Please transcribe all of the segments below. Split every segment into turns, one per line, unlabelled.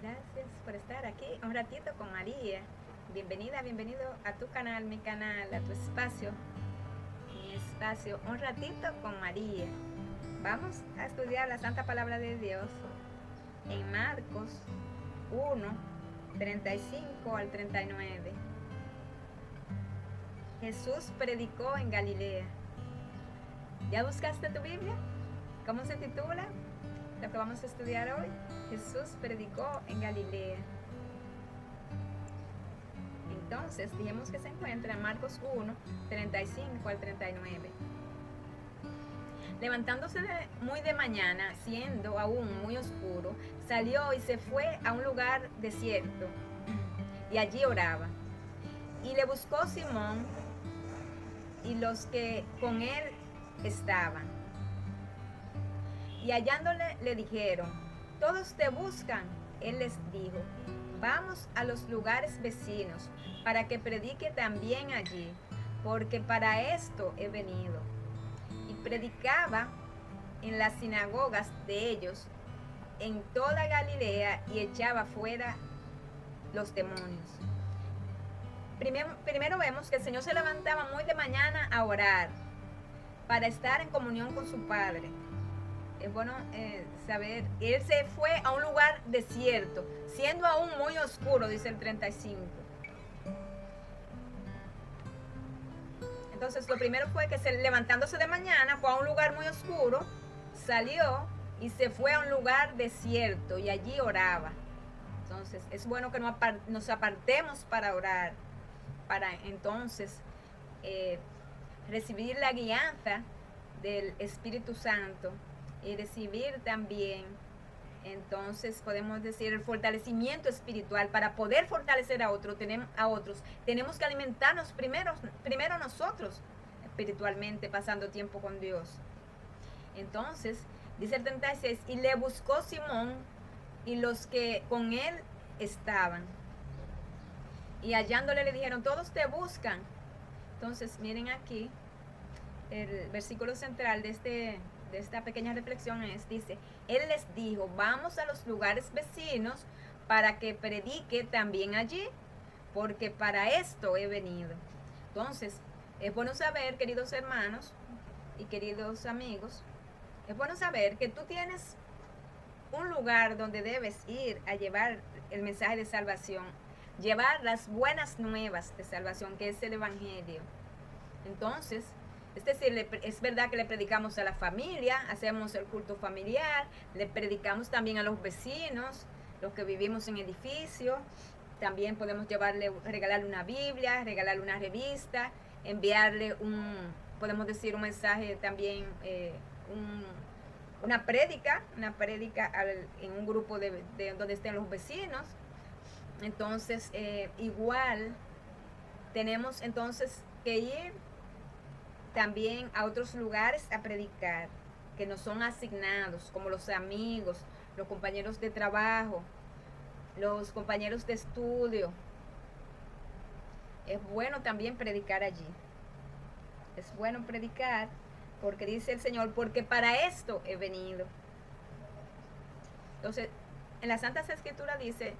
Gracias por estar aquí un ratito con María. Bienvenida, bienvenido a tu canal, mi canal, a tu espacio, mi espacio, un ratito con María. Vamos a estudiar la Santa Palabra de Dios en Marcos 1, 35 al 39. Jesús predicó en Galilea. ¿Ya buscaste tu Biblia? ¿Cómo se titula lo que vamos a estudiar hoy? Jesús predicó en Galilea. Entonces, dijimos que se encuentra en Marcos 1, 35 al 39. Levantándose muy de mañana, siendo aún muy oscuro, salió y se fue a un lugar desierto, y allí oraba. Y le buscó Simón y los que con él estaban. Y hallándole le dijeron: todos te buscan. Él les dijo: vamos a los lugares vecinos, para que predique también allí, porque para esto he venido. Y predicaba en las sinagogas de ellos en toda Galilea y echaba fuera los demonios. Primero vemos que el Señor se levantaba muy de mañana a orar, para estar en comunión con su Padre. Es bueno saber, él se fue a un lugar desierto, siendo aún muy oscuro, dice el 35. Entonces lo primero fue que levantándose de mañana fue a un lugar muy oscuro, salió y se fue a un lugar desierto y allí oraba. Entonces es bueno que nos apartemos para orar, para entonces recibir la guianza del Espíritu Santo y recibir también, entonces podemos decir, el fortalecimiento espiritual. Para poder fortalecer a otros, tenemos que alimentarnos primero nosotros espiritualmente, pasando tiempo con Dios. Entonces dice el 36: y le buscó Simón y los que con él estaban, y hallándole le dijeron: todos te buscan. Entonces miren aquí el versículo central de esta pequeña reflexión dice: él les dijo, vamos a los lugares vecinos para que predique también allí, porque para esto he venido. Entonces, es bueno saber, queridos hermanos y queridos amigos, es bueno saber que tú tienes un lugar donde debes ir a llevar el mensaje de salvación, llevar las buenas nuevas de salvación, que es el Evangelio. Entonces, es decir, es verdad que le predicamos a la familia, hacemos el culto familiar, le predicamos también a los vecinos, los que vivimos en edificios. También podemos regalarle una Biblia, regalarle una revista, enviarle podemos decir, un mensaje también, una prédica en un grupo de donde estén los vecinos. Entonces, igual tenemos entonces que ir también a otros lugares a predicar, que nos son asignados, como los amigos, los compañeros de trabajo, los compañeros de estudio. Es bueno también predicar allí. Es bueno predicar, porque dice el Señor, porque para esto he venido. Entonces, en la Santa Escritura dice,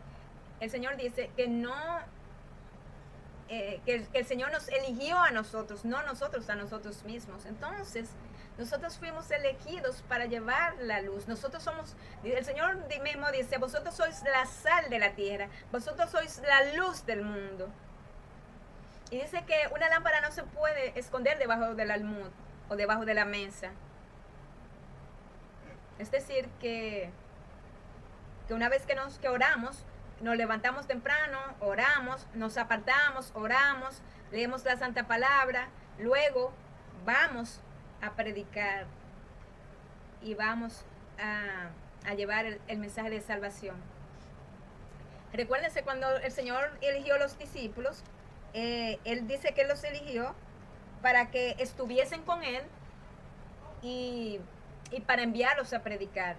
el Señor dice que no, que el Señor nos eligió a nosotros, no nosotros a nosotros mismos. Entonces, nosotros fuimos elegidos para llevar la luz. Nosotros somos, el Señor mismo dice, vosotros sois la sal de la tierra, vosotros sois la luz del mundo. Y dice que una lámpara no se puede esconder debajo del almud o debajo de la mesa. Es decir, que una vez que oramos, nos levantamos temprano, oramos, nos apartamos, oramos, leemos la Santa Palabra, luego vamos a predicar y vamos a llevar el mensaje de salvación. Recuérdense, cuando el Señor eligió a los discípulos, Él dice que los eligió para que estuviesen con Él y para enviarlos a predicar.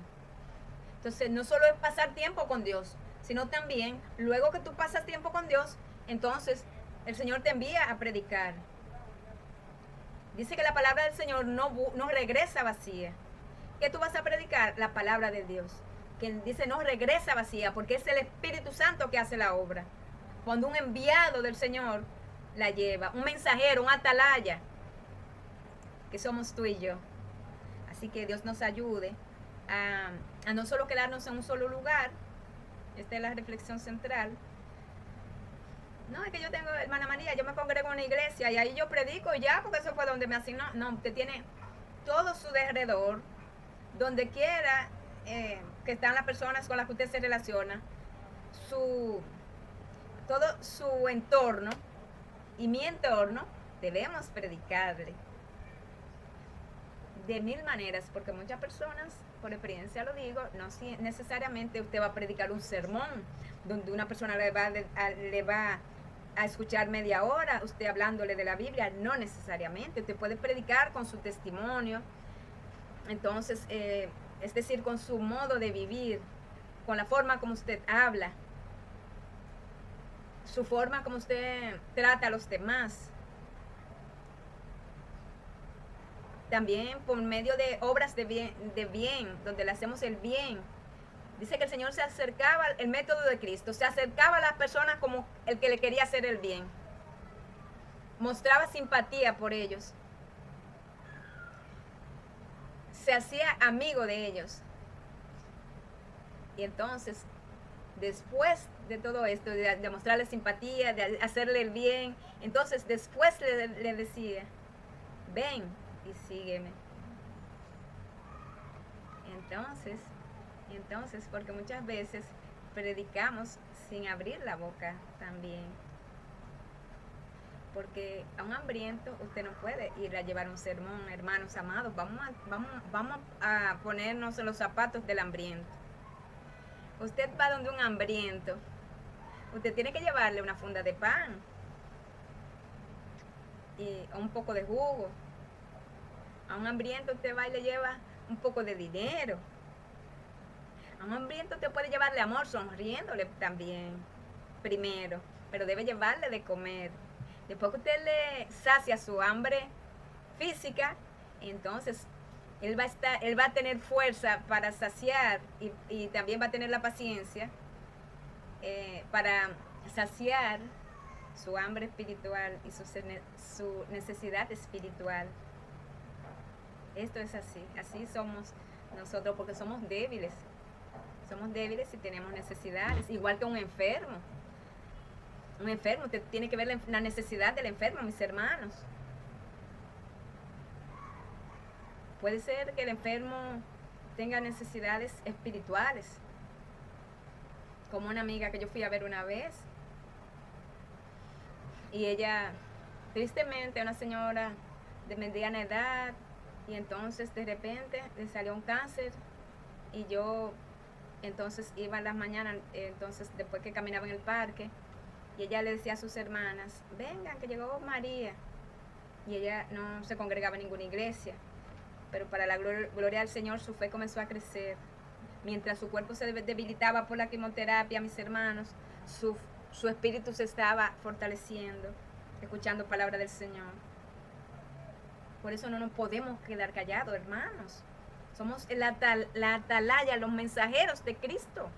Entonces, no solo es pasar tiempo con Dios, sino también, luego que tú pasas tiempo con Dios, entonces el Señor te envía a predicar. Dice que la palabra del Señor no regresa vacía. ¿Qué tú vas a predicar? La palabra de Dios. que dice no regresa vacía, porque es el Espíritu Santo que hace la obra. Cuando un enviado del Señor la lleva, un mensajero, un atalaya, que somos tú y yo. Así que Dios nos ayude a no solo quedarnos en un solo lugar. Esta es la reflexión central. No, es que yo tengo, hermana María, yo me congrego en una iglesia y ahí yo predico ya, porque eso fue donde me asignó. No, usted tiene todo su derredor, donde quiera que están las personas con las que usted se relaciona, todo su entorno y mi entorno, debemos predicarle de mil maneras, porque muchas personas, por experiencia lo digo, no necesariamente usted va a predicar un sermón donde una persona le va a escuchar media hora usted hablándole de la Biblia, no necesariamente. Usted puede predicar con su testimonio, entonces, es decir, con su modo de vivir, con la forma como usted habla, su forma como usted trata a los demás. También por medio de obras de bien, donde le hacemos el bien. Dice que el Señor se acercaba, el método de Cristo, se acercaba a las personas como el que le quería hacer el bien. Mostraba simpatía por ellos. Se hacía amigo de ellos. Y entonces, después de todo esto, de mostrarle simpatía, de hacerle el bien, entonces después le decía, ven y sígueme. Entonces, porque muchas veces predicamos sin abrir la boca también. Porque a un hambriento usted no puede ir a llevar un sermón, hermanos amados. Vamos a ponernos en los zapatos del hambriento. Usted va donde un hambriento, usted tiene que llevarle una funda de pan y un poco de jugo. A un hambriento usted va y le lleva un poco de dinero. A un hambriento usted puede llevarle amor, sonriéndole también, primero, pero debe llevarle de comer. Después que usted le sacia su hambre física, entonces él va a tener fuerza para saciar y también va a tener la paciencia para saciar su hambre espiritual y su necesidad espiritual. Esto es así somos nosotros, porque somos débiles y tenemos necesidades, igual que un enfermo. Un enfermo, usted tiene que ver la necesidad del enfermo, mis hermanos. Puede ser que el enfermo tenga necesidades espirituales, como una amiga que yo fui a ver una vez, y ella, tristemente, una señora de mediana edad, y entonces de repente le salió un cáncer, y yo entonces iba en las mañanas, entonces después que caminaba en el parque, y ella le decía a sus hermanas, vengan que llegó María, y ella no se congregaba en ninguna iglesia, pero para la gloria del Señor su fe comenzó a crecer. Mientras su cuerpo se debilitaba por la quimioterapia, mis hermanos, su espíritu se estaba fortaleciendo, escuchando palabra del Señor. Por eso no nos podemos quedar callados, hermanos. Somos la atalaya, los mensajeros de Cristo.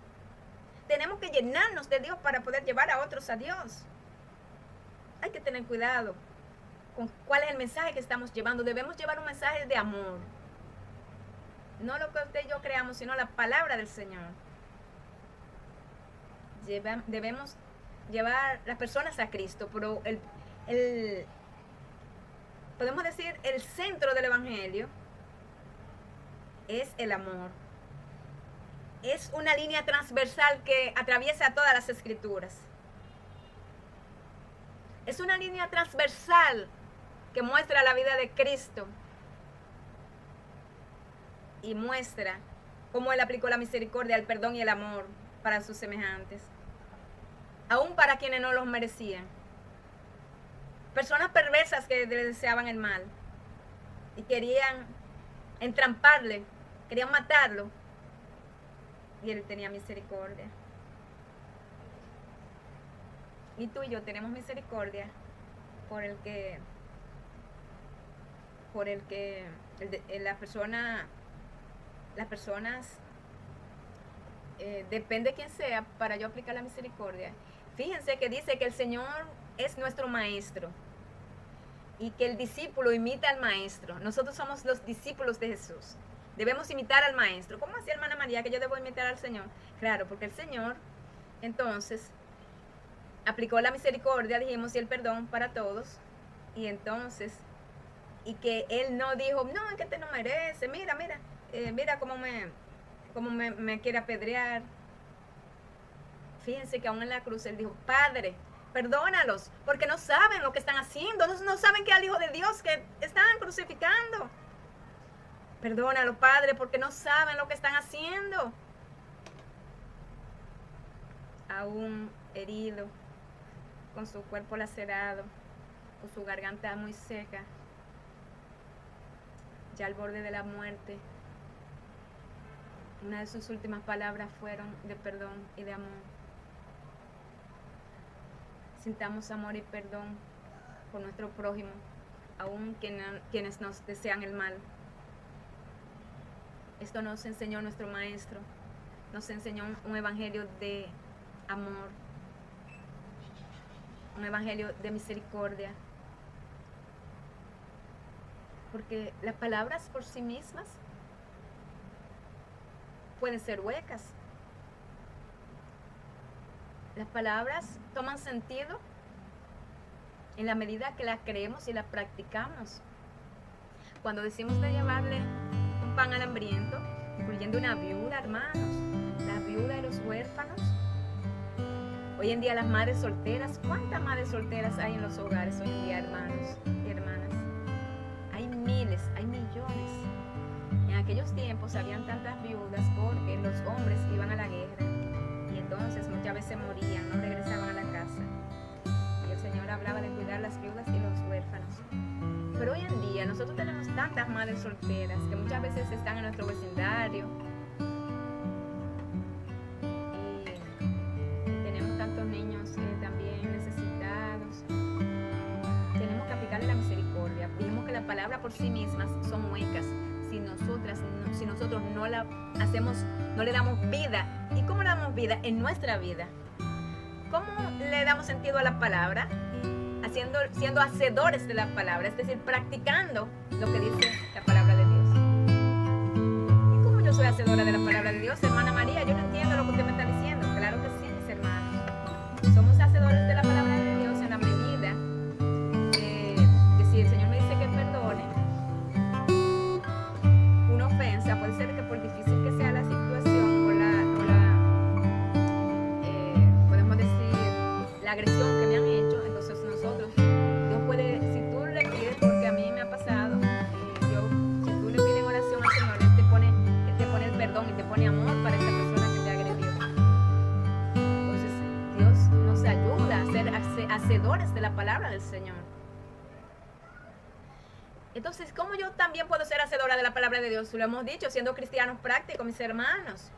Tenemos que llenarnos de Dios para poder llevar a otros a Dios. Hay que tener cuidado con cuál es el mensaje que estamos llevando. Debemos llevar un mensaje de amor. No lo que usted y yo creamos, sino la palabra del Señor. Debemos llevar las personas a Cristo, pero podemos decir, el centro del Evangelio es el amor. Es una línea transversal que atraviesa todas las Escrituras. Es una línea transversal que muestra la vida de Cristo y muestra cómo Él aplicó la misericordia, el perdón y el amor para sus semejantes, aún para quienes no los merecían. Personas perversas que le deseaban el mal y querían entramparle, querían matarlo, y Él tenía misericordia. Y tú y yo tenemos misericordia por las personas depende de quién sea para yo aplicar la misericordia. Fíjense que dice que el Señor es nuestro maestro y que el discípulo imita al maestro. Nosotros somos los discípulos de Jesús. Debemos imitar al maestro. ¿Cómo hacía hermana María que yo debo imitar al Señor? Claro, porque el Señor entonces aplicó la misericordia, dijimos, y el perdón para todos. Y entonces, y que Él no dijo, no, es que te no merece, mira, mira cómo me quiere apedrear. Fíjense que aún en la cruz Él dijo, Padre, perdónalos, porque no saben lo que están haciendo, no saben que al Hijo de Dios que están crucificando. Perdónalo, Padre, porque no saben lo que están haciendo. Aún herido, con su cuerpo lacerado, con su garganta muy seca, ya al borde de la muerte, una de sus últimas palabras fueron de perdón y de amor. Sintamos amor y perdón por nuestro prójimo, aun quienes nos desean el mal. Esto nos enseñó nuestro maestro, nos enseñó un evangelio de amor, un evangelio de misericordia. Porque las palabras por sí mismas pueden ser huecas. Las palabras toman sentido en la medida que las creemos y las practicamos. Cuando decimos de llevarle un pan al hambriento, incluyendo una viuda, hermanos, la viuda y los huérfanos. Hoy en día las madres solteras, ¿cuántas madres solteras hay en los hogares hoy en día, hermanos y hermanas? Hay miles, hay millones. En aquellos tiempos habían tantas viudas porque los hombres iban a la guerra y entonces muchas veces morían, no regresaban a la casa. Y el Señor hablaba de cuidar las viudas y los huérfanos. Pero hoy en día nosotros tenemos tantas madres solteras que muchas veces están en nuestro vecindario y tenemos tantos niños también necesitados. Tenemos que aplicarle la misericordia. Dijimos que las palabras por sí mismas son huecas si nosotros no la hacemos, no le damos vida. ¿Y cómo le damos vida? En nuestra vida. ¿Cómo le damos sentido a la palabra? Siendo hacedores de la palabra, es decir, practicando lo que dice la palabra de Dios. ¿Y cómo yo soy hacedora de la palabra de Dios, hermana María? Yo no entiendo lo que usted me está diciendo. Claro que sí, mis hermanos. Somos hacedores de la palabra de Dios en la medida que si el Señor me dice que perdone una ofensa, puede ser que por difícil que sea la situación podemos decir, la agresión que me han hecho, entonces nosotros, Dios puede, si tú le pides, porque a mí me ha pasado, si tú le pides oración al Señor, Él te pone el perdón y te pone amor para esa persona que te agredió. Entonces Dios nos ayuda a ser hacedores de la palabra del Señor. Entonces, ¿cómo yo también puedo ser hacedora de la palabra de Dios? Lo hemos dicho, siendo cristianos prácticos, mis hermanos.